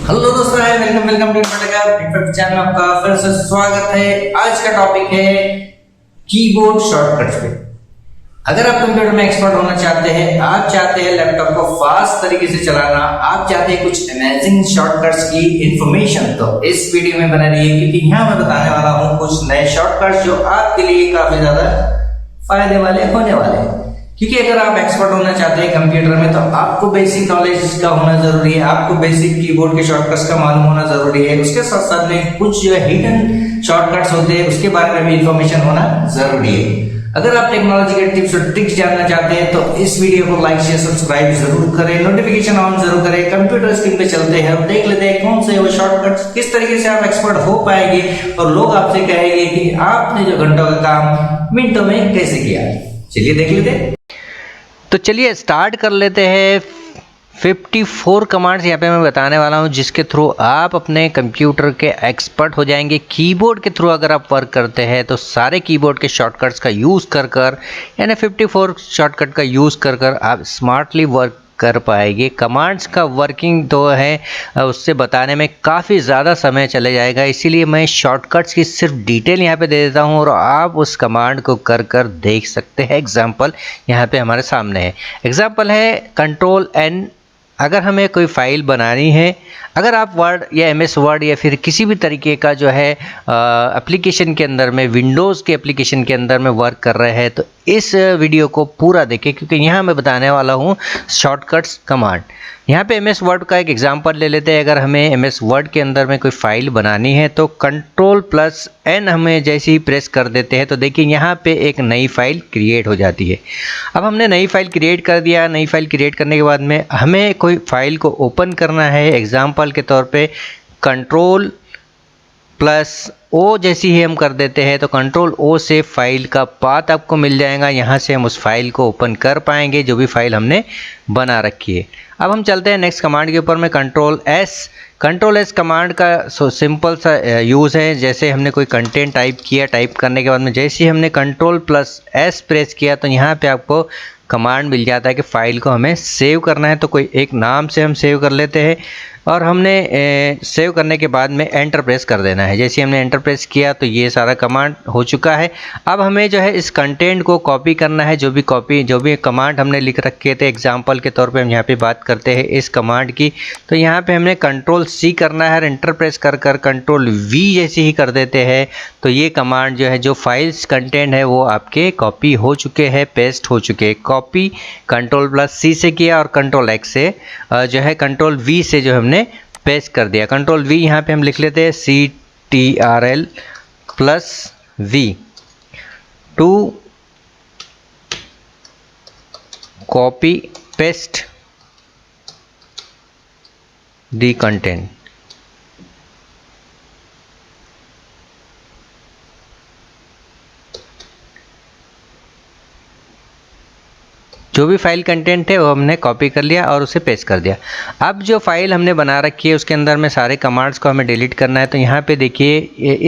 Hello दोस्तों, welcome to channel. आपका फिर से स्वागत है। आज का टॉपिक है कीबोर्ड शॉर्टकट्स पे। अगर आप कंप्यूटर में एक्सपर्ट होना चाहते हैं, आप चाहते हैं लैपटॉप को फास्ट तरीके से चलाना, आप चाहते हैं कुछ अमेजिंग शॉर्टकट्स की इंफॉर्मेशन, तो इस वीडियो में बना रहिए, क्योंकि यहाँ मैं बताने वाला हूँ कुछ नए शॉर्टकट्स जो आपके लिए काफी ज्यादा फायदे वाले होने वाले हैं। क्योंकि अगर आप एक्सपर्ट होना चाहते हैं कंप्यूटर में, तो आपको बेसिक नॉलेज का होना जरूरी है, आपको बेसिक कीबोर्ड के शॉर्टकट्स का मालूम होना जरूरी है। उसके साथ साथ में कुछ जो है हिडन शॉर्टकट्स होते हैं, उसके बारे में भी इंफॉर्मेशन होना जरूरी है। अगर आप टेक्नोलॉजी के टिप्स और ट्रिक्स जानना चाहते हैं, तो इस वीडियो को लाइक शेयर सब्सक्राइब जरूर करें, नोटिफिकेशन ऑन जरूर करें। कंप्यूटर स्क्रीन पे चलते हैं और देख लेते हैं कौन से वो शॉर्टकट्स, किस तरीके से आप एक्सपर्ट हो पाएंगे और लोग आपसे कहेंगे कि आपने जो घंटों का काम मिनटों में कैसे किया। चलिए देख लेते हैं। तो चलिए स्टार्ट कर लेते हैं। 54 कमांड्स यहाँ पे मैं बताने वाला हूँ, जिसके थ्रू आप अपने कंप्यूटर के एक्सपर्ट हो जाएंगे। कीबोर्ड के थ्रू अगर आप वर्क करते हैं तो सारे कीबोर्ड के शॉर्टकट्स का यूज़ कर यानी 54 शॉर्टकट का यूज़ कर आप स्मार्टली वर्क कर पाएंगे। कमांड्स का वर्किंग तो है, उससे बताने में काफ़ी ज़्यादा समय चले जाएगा, इसीलिए मैं शॉर्टकट्स की सिर्फ डिटेल यहाँ पे दे देता हूँ और आप उस कमांड को कर देख सकते हैं। एग्जांपल यहाँ पे हमारे सामने है। एग्जांपल है Ctrl+N। अगर हमें कोई फाइल बनानी है, अगर आप वर्ड या MS वर्ड या फिर किसी भी तरीके का जो है एप्लीकेशन के अंदर में, विंडोज़ के एप्लीकेशन के अंदर में वर्क कर रहे हैं, तो इस वीडियो को पूरा देखें, क्योंकि यहाँ मैं बताने वाला हूँ शॉर्टकट्स कमांड। यहाँ पे MS वर्ड का एक एग्जांपल ले लेते हैं। अगर हमें MS वर्ड के अंदर में कोई फाइल बनानी है तो Ctrl+N हमें जैसे ही प्रेस कर देते हैं तो देखिए यहाँ पे एक नई फाइल क्रिएट हो जाती है। अब हमने नई फाइल क्रिएट कर दिया। नई फाइल क्रिएट करने के बाद में हमें कोई फाइल को ओपन करना है। एग्जांपल के तौर पे Ctrl+O जैसी ही हम कर देते हैं तो Ctrl+O से फाइल का पाथ आपको मिल जाएगा। यहाँ से हम उस फाइल को ओपन कर पाएंगे, जो भी फाइल हमने बना रखी है। अब हम चलते हैं नेक्स्ट कमांड के ऊपर में। Ctrl+S कमांड का सिंपल सा यूज़ है। जैसे हमने कोई कंटेंट टाइप किया, टाइप करने के बाद में जैसे ही हमने Ctrl+S प्रेस किया तो यहाँ पे आपको कमांड मिल जाता है कि फ़ाइल को हमें सेव करना है। तो कोई एक नाम से हम सेव कर लेते हैं और हमने सेव करने के बाद में एंटर प्रेस कर देना है। जैसे हमने एंटर प्रेस किया तो ये सारा कमांड हो चुका है। अब हमें जो है इस कंटेंट को कॉपी करना है। जो भी कमांड हमने लिख रखे थे, एग्जांपल के तौर पे हम यहाँ पे बात करते हैं इस कमांड की, तो यहाँ पे हमने Ctrl+C करना है और एंटर प्रेस कर Ctrl+V जैसे ही कर देते हैं तो ये कमांड जो है, जो फाइल्स कंटेंट है वो आपके कॉपी हो चुके हैं, पेस्ट हो चुके हैं। कॉपी Ctrl+C से किया और Ctrl+X से जो है Ctrl+V से जो हमने पेस्ट कर दिया। Ctrl+V यहाँ पे हम लिख लेते हैं Ctrl+V to copy paste the content. जो भी फाइल कंटेंट है वो हमने कॉपी कर लिया और उसे पेस्ट कर दिया। अब जो फाइल हमने बना रखी है उसके अंदर में सारे कमांड्स को हमें डिलीट करना है। तो यहाँ पे देखिए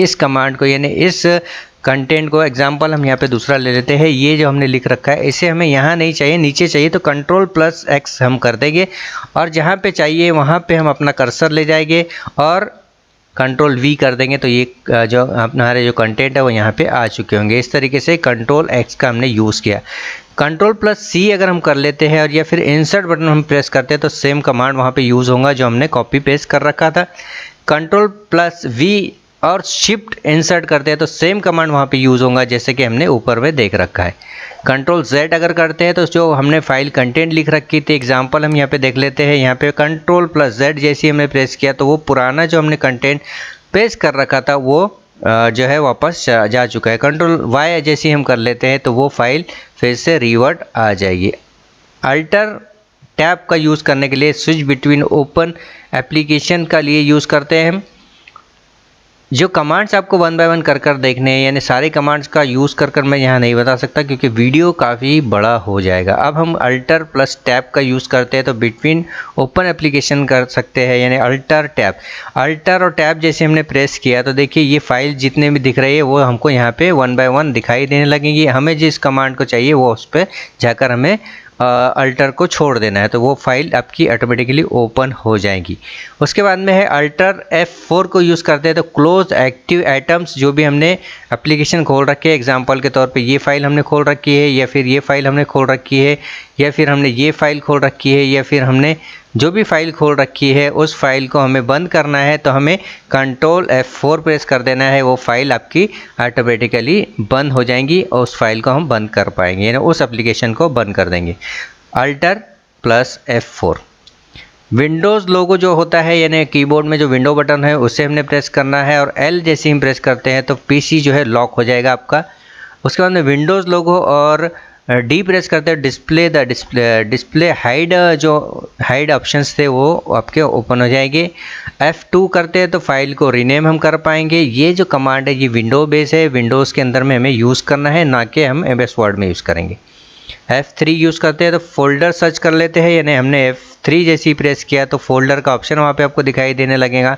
इस कमांड को, यानी इस कंटेंट को, एग्जांपल हम यहाँ पे दूसरा ले लेते हैं। ये जो हमने लिख रखा है इसे हमें यहाँ नहीं चाहिए, नीचे चाहिए, तो Ctrl+X हम कर देंगे और जहाँ पे चाहिए वहाँ पे हम अपना कर्सर ले जाएंगे और Ctrl+V कर देंगे। तो ये जो हमारे जो कंटेंट है वो यहाँ पे आ चुके होंगे। इस तरीके से Ctrl+X का हमने यूज़ किया। Ctrl+C अगर हम कर लेते हैं और या फिर इंसर्ट बटन हम प्रेस करते हैं तो सेम कमांड वहाँ पे यूज़ होगा जो हमने कॉपी पेस्ट कर रखा था। Ctrl+V और शिफ्ट इंसर्ट करते हैं तो सेम कमांड वहाँ पे यूज़ होगा जैसे कि हमने ऊपर में देख रखा है। Ctrl+Z अगर करते हैं तो जो हमने फाइल कंटेंट लिख रखी थी, एग्जांपल हम यहाँ पे देख लेते हैं। यहाँ पे Ctrl+Z जैसे हमने प्रेस किया तो वो पुराना जो हमने कंटेंट पेस्ट कर रखा था वो जो है वापस जा चुका है। Ctrl+Y जैसे हम कर लेते हैं तो वो फाइल फिर से रिवर्ट आ जाएगी। अल्टर टैब का यूज़ करने के लिए स्विच बिटवीन ओपन एप्लीकेशन का लिए यूज़ करते हैं हम। जो कमांड्स आपको वन बाय वन कर देखने हैं, यानी सारे कमांड्स का यूज़ कर मैं यहाँ नहीं बता सकता क्योंकि वीडियो काफ़ी बड़ा हो जाएगा। अब हम Alt+Tab का यूज़ करते हैं तो बिटवीन ओपन एप्लीकेशन कर सकते हैं, यानी अल्टर और टैब जैसे हमने प्रेस किया तो देखिए ये फाइल जितने भी दिख रही है वो हमको यहाँ पे वन बाय वन दिखाई देने लगेंगी। हमें जिस कमांड को चाहिए वो उस पर जाकर हमें अल्टर को छोड़ देना है तो वो फाइल आपकी ऑटोमेटिकली ओपन हो जाएगी। उसके बाद में है अल्टर F4 को यूज़ करते हैं तो क्लोज एक्टिव आइटम्स, जो भी हमने एप्लीकेशन खोल रखे हैं, एग्जांपल के तौर पे ये फाइल हमने खोल रखी है या फिर ये फाइल हमने खोल रखी है या फिर हमने ये फाइल खोल रखी है या फिर हमने जो भी फाइल खोल रखी है उस फाइल को हमें बंद करना है तो हमें कंट्रोल F4 प्रेस कर देना है। वो फाइल आपकी ऑटोमेटिकली बंद हो जाएंगी और उस फाइल को हम बंद कर पाएंगे, यानी उस एप्लीकेशन को बंद कर देंगे। Alter plus F4। विंडोज़ लोगो जो होता है यानी कीबोर्ड में जो विंडो बटन है उसे हमने प्रेस करना है और L जैसे ही प्रेस करते हैं तो पीसी जो है लॉक हो जाएगा आपका। उसके बाद में विंडोज़ लोगो और डी प्रेस करते हैं डिस्प्ले हाइड, जो हाइड ऑप्शंस थे वो आपके ओपन हो जाएंगे। F2 करते हैं तो फाइल को रीनेम हम कर पाएंगे। ये जो कमांड है ये विंडो बेस है, विंडोज़ के अंदर में हमें यूज़ करना है, ना कि हम MS वर्ड में यूज़ करेंगे। F3 यूज़ करते हैं तो फोल्डर सर्च कर लेते हैं, यानी हमने F3 जैसे ही प्रेस किया तो फोल्डर का ऑप्शन वहाँ पे आपको दिखाई देने लगेगा।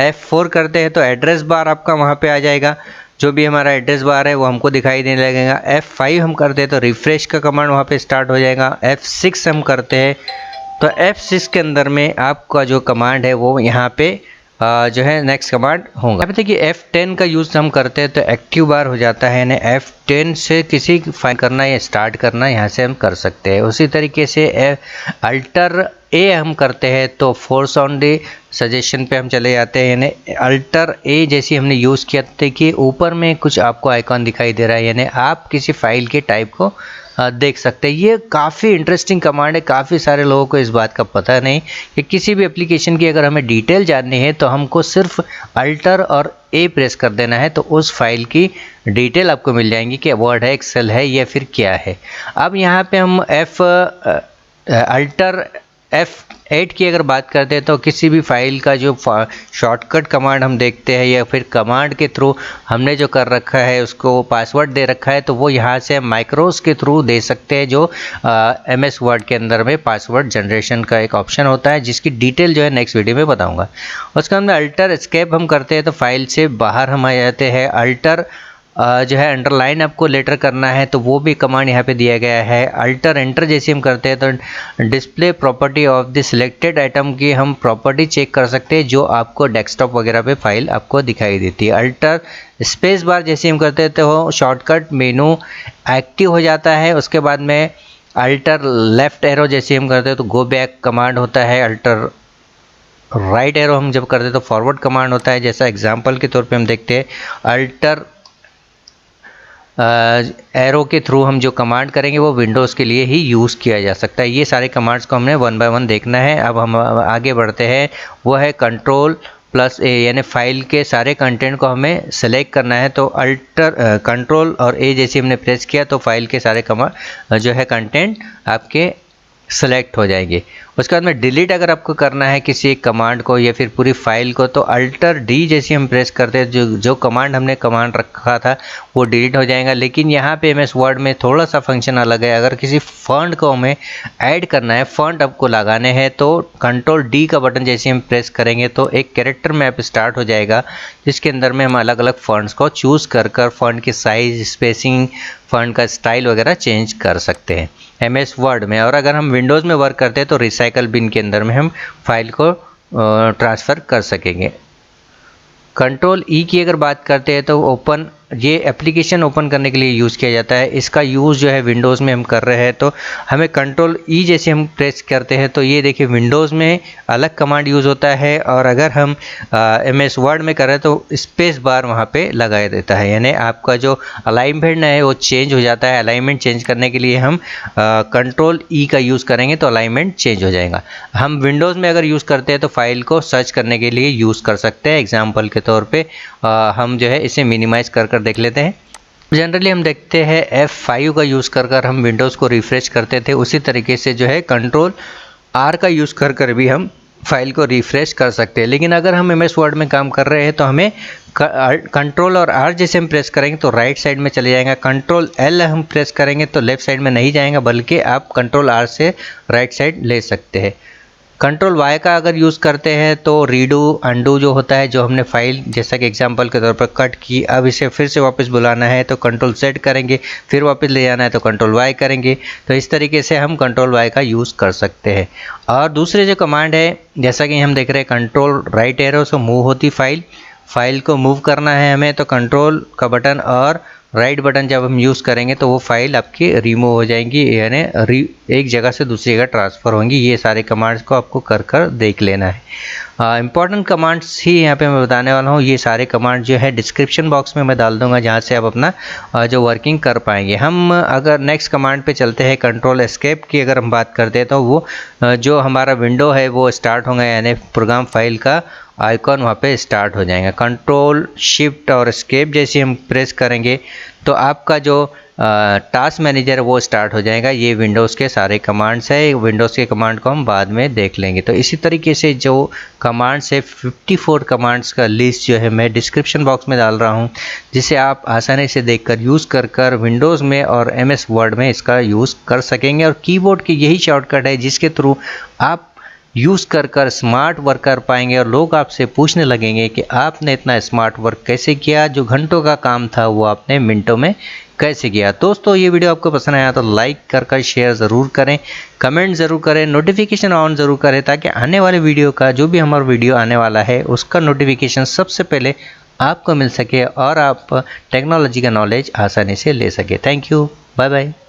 F4 करते हैं तो एड्रेस बार आपका वहाँ पे आ जाएगा, जो भी हमारा एड्रेस बार है वो हमको दिखाई देने लगेगा। F5 हम करते हैं तो रिफ्रेश का कमांड वहाँ पे स्टार्ट हो जाएगा। F6 हम करते हैं तो F6 के अंदर में आपका जो कमांड है वो यहाँ पे जो है नेक्स्ट कमांड होगा। यहाँ पे देखिए F10 का यूज़ हम करते हैं तो एक्टिव बार हो जाता है, यानी F10 से किसी फाइल करना या स्टार्ट करना यहाँ से हम कर सकते हैं। उसी तरीके से अल्टर A हम करते हैं तो फोर्स ऑन द सजेशन पे हम चले जाते हैं, यानी अल्टर A जैसी हमने यूज़ किया। देखिए ऊपर में कुछ आपको आइकॉन दिखाई दे रहा है, यानी आप किसी फाइल के टाइप को देख सकते हैं। ये काफ़ी इंटरेस्टिंग कमांड है, काफ़ी सारे लोगों को इस बात का पता नहीं कि किसी भी एप्लीकेशन की अगर हमें डिटेल जाननी है तो हमको सिर्फ अल्टर और A प्रेस कर देना है तो उस फाइल की डिटेल आपको मिल जाएंगी कि वर्ड है, एक्सेल है या फिर क्या है। अब यहाँ पे हम अल्टर F8 की अगर बात करते हैं तो किसी भी फाइल का जो शॉर्टकट कमांड हम देखते हैं या फिर कमांड के थ्रू हमने जो कर रखा है उसको पासवर्ड दे रखा है तो वो यहाँ से माइक्रोस के थ्रू दे सकते हैं, जो MS वर्ड के अंदर में पासवर्ड जनरेशन का एक ऑप्शन होता है जिसकी डिटेल जो है नेक्स्ट वीडियो में बताऊँगा। उसके अंदर अल्टर एस्केप हम करते हैं तो फाइल से बाहर हम आ जाते हैं। अल्टर जो है अंडरलाइन आपको लेटर करना है तो वो भी कमांड यहाँ पे दिया गया है। अल्टर एंटर जैसे हम करते हैं तो display property of the selected item की हम प्रॉपर्टी चेक कर सकते हैं, जो आपको डेस्कटॉप वगैरह पे फाइल आपको दिखाई देती है। अल्टर स्पेस बार जैसे हम करते हैं तो शॉर्टकट मेनू एक्टिव हो जाता है। उसके बाद में अल्टर लेफ्ट एरो जैसे हम करते हैं तो गो बैक कमांड होता है। अल्टर राइट एरो हम जब करते हैं तो फॉरवर्ड कमांड होता है। जैसा एग्जाम्पल के तौर पर हम देखते हैं अल्टर एरो के थ्रू हम जो कमांड करेंगे वो विंडोज़ के लिए ही यूज़ किया जा सकता है। ये सारे कमांड्स को हमने वन बाय वन देखना है। अब हम आगे बढ़ते हैं, वो है कंट्रोल प्लस A, यानी फाइल के सारे कंटेंट को हमें सेलेक्ट करना है तो अल्टर कंट्रोल और A जैसे हमने प्रेस किया तो फाइल के सारे कमांड जो है कंटेंट आपके सेलेक्ट हो जाएंगे। उसके बाद में डिलीट अगर आपको करना है किसी एक कमांड को या फिर पूरी फाइल को तो अल्टर D जैसे हम प्रेस करते हैं जो कमांड हमने कमांड रखा था वो डिलीट हो जाएगा। लेकिन यहाँ पे MS वर्ड में थोड़ा सा फंक्शन अलग है। अगर किसी फॉन्ट को हमें ऐड करना है, फॉन्ट आपको लगाने हैं तो कंट्रोल D का बटन जैसे हम प्रेस करेंगे तो एक कैरेक्टर मैप स्टार्ट हो जाएगा जिसके अंदर में हम अलग अलग फॉन्ट्स को चूज़ कर फॉन्ट की साइज, स्पेसिंग, फॉन्ट का स्टाइल वगैरह चेंज कर सकते हैं MS वर्ड में। और अगर हम विंडोज़ में वर्क करते हैं तो रिसाइकल बिन के अंदर में हम फाइल को ट्रांसफ़र कर सकेंगे। कंट्रोल E की अगर बात करते हैं तो ओपन, ये एप्लीकेशन ओपन करने के लिए यूज़ किया जाता है। इसका यूज़ जो है विंडोज़ में हम कर रहे हैं तो हमें कंट्रोल E जैसे हम प्रेस करते हैं तो ये देखिए विंडोज़ में अलग कमांड यूज़ होता है और अगर हम MS वर्ड में कर रहे हैं तो स्पेस बार वहाँ पे लगाया देता है, यानी आपका जो अलाइनमेंट है वो चेंज हो जाता है। अलाइनमेंट चेंज करने के लिए हम कंट्रोल E का यूज़ करेंगे तो अलाइनमेंट चेंज हो जाएगा। हम विंडोज़ में अगर यूज़ करते हैं तो फाइल को सर्च करने के लिए यूज़ कर सकते हैं। एग्जाम्पल के तौर पर हम जो है इसे मिनिमाइज़ कर देख लेते हैं। जनरली हम देखते हैं F5 का यूज़ कर हम विंडोज़ को रिफ़्रेश करते थे, उसी तरीके से जो है कंट्रोल R का यूज़ कर भी हम फाइल को रिफ़्रेश कर सकते हैं। लेकिन अगर हम MS वर्ड में काम कर रहे हैं तो हमें कंट्रोल और R जैसे हम प्रेस करेंगे तो राइट साइड में चले जाएंगे। कंट्रोल L हम प्रेस करेंगे तो लेफ़्ट साइड में नहीं जाएंगे, बल्कि आप कंट्रोल R से राइट साइड ले सकते हैं। कंट्रोल वाई का अगर यूज़ करते हैं तो रीडू अंडू जो होता है, जो हमने फाइल जैसा कि एग्जांपल के तौर पर कट की, अब इसे फिर से वापस बुलाना है तो कंट्रोल सेट करेंगे, फिर वापस ले जाना है तो कंट्रोल वाई करेंगे। तो इस तरीके से हम कंट्रोल वाई का यूज़ कर सकते हैं। और दूसरे जो कमांड है, जैसा कि हम देख रहे हैं कंट्रोल राइट एरो से मूव होती फाइल को मूव करना है हमें, तो कंट्रोल का बटन और राइट बटन जब हम यूज़ करेंगे तो वो फाइल आपकी रिमूव हो जाएंगी, यानी एक जगह से दूसरी जगह ट्रांसफ़र होंगी। ये सारे कमांड्स को आपको कर देख लेना है। इम्पॉर्टेंट कमांड्स ही यहाँ पे मैं बताने वाला हूँ। ये सारे कमांड जो है डिस्क्रिप्शन बॉक्स में मैं डाल दूँगा, जहाँ से आप अपना जो वर्किंग कर पाएंगे। हम अगर नेक्स्ट कमांड पे चलते हैं, कंट्रोल एस्केप की अगर हम बात करते हैं तो वो जो हमारा विंडो है वो स्टार्ट होगा, यानी प्रोग्राम फाइल का आइकॉन वहाँ पे स्टार्ट हो जाएगा। कंट्रोल शिफ्ट और एस्केप जैसे हम प्रेस करेंगे तो आपका जो टास्क मैनेजर वो स्टार्ट हो जाएगा। ये विंडोज़ के सारे कमांड्स है, विंडोज़ के कमांड को हम बाद में देख लेंगे। तो इसी तरीके से जो कमांड्स है 54 कमांड्स का लिस्ट जो है मैं डिस्क्रिप्शन बॉक्स में डाल रहा हूँ, जिसे आप आसानी से देखकर यूज़ कर विंडोज़ में और MS वर्ड में इसका यूज़ कर सकेंगे। और कीबोर्ड की यही शॉर्टकट है जिसके थ्रू आप यूज़ कर स्मार्ट वर्क कर पाएंगे और लोग आपसे पूछने लगेंगे कि आपने इतना स्मार्ट वर्क कैसे किया, जो घंटों का काम था वो आपने मिनटों में कैसे किया। दोस्तों ये वीडियो आपको पसंद आया तो लाइक कर शेयर ज़रूर करें, कमेंट ज़रूर करें, नोटिफिकेशन ऑन ज़रूर करें, ताकि आने वाले वीडियो का जो भी हमारा वीडियो आने वाला है उसका नोटिफिकेशन सबसे पहले आपको मिल सके और आप टेक्नोलॉजी का नॉलेज आसानी से ले सके। Thank you, bye bye.